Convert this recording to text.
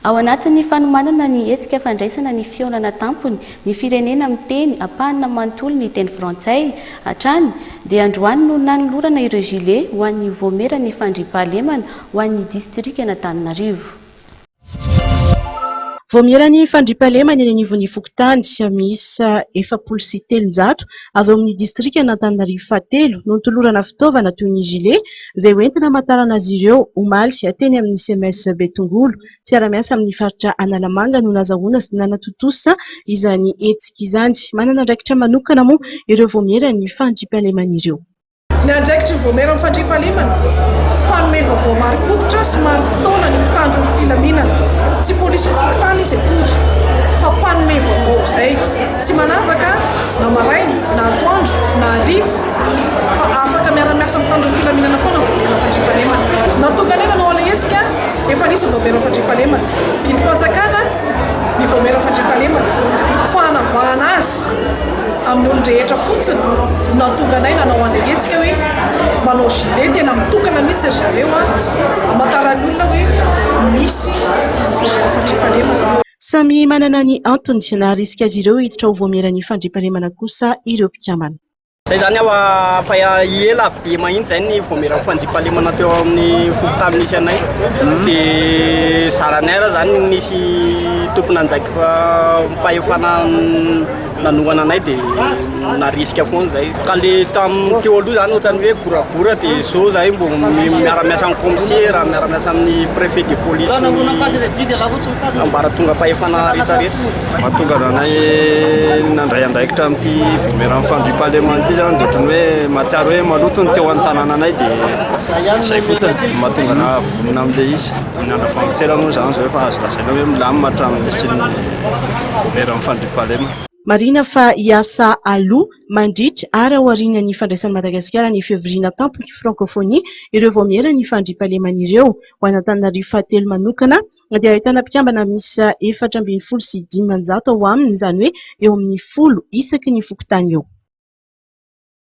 Ao anatin'ny fanomanana ny hetsika fandraisana ny fihaonana tampony ny firenena miteny ampahana manontolo ny teny frantsay hatrany dia androany no nanolorana ireo gilet ho an'ny voamera ny fandriampahalemana ho an'ny distrika n'Antananarivo. Voamierany fandriampahalemana eny anivon'ny Fokontany miisa 703 avy amin'ny distrika n'Antananarivo fahatelo no nitolorana fitaovana toy ny gilet izay hoentina hamantarana azy ireo omaly ateny amin'ny CMS Betongolo. Fiara-miasa amin'ny faritra Analamanga no nazahoana sy nanatotosa izany hetsika izany. Manana andraikitra manokana moa ireo voamierany fandriampahalemana ireo. Ny andraikitry ny voamera ny fandriampahalemana manome vaovao maro-potitra sy maro-potoana ny mpitandro ny filaminana. Tsy polisy Fokontany izy akory fa mpanome vaovao izay tsy manavaka na maraina na atoandro na hariva fa afaka miara-miasa mitandro ny filaminana foana ny voamera ny fandriampahalemana. Natokanena no ala hetsika efa nisy ny voamera ny fandriampahalemana. Didim-panjakana ny voamera ny fandriampahalemana fa hanavahana azy amin'ny olon-drehetra fotsiny natokanaina nanao an'ilay hetsika hoe manao gilet tena mitokana mihitsy ry zareo hamantarany olona hoe misy voamera fandriampahalemana. Samy manana ny antony na risika azy ireo hiditra ho voameran'ny fandriampahalemana kosa ireo mpikambana. Zay zany aho fa ela be mahitsy zay ny voamera fandriampahalemana teo amin'ny Fokontany nisy anay dia zaranay zany nisy tompony anjaika mpahefana nanoana anay dia narisika foana zay ka le teo aloha zany ohatrany hoe goragora dia zao zay mbo miara-miasa amin'ny commissaire miara-miasa amin'ny préfet de police ambaratonga mpahefana rehetrarehetra. Mahatonga anay nandray andraikitra amin'ity voamera fandriampahalemana ity zany dia ohatrany hoe mahatsiaro hoe maloto ny teo an-tanàna anay dia izay fotsiny mahatonga na vonona amin'ilay izy vonana fampitsela moa zany zao efa azo lazaina hoe milamina hatramin'ilay sy ny voamera fandriampahalemana. Marina fa hiasa aloha mandritra ary ao aorian'ny fandraisan'i Madagasikara ny fivoriana tampony frankophonie ireo voamera ny fandriampahalemana ireo ho an'Antananarivo fahatelo manokana dia ahitana mpikambana miisa 470 ao aminy izany hoe eo amin'ny 10 isaky ny Fokontany eo.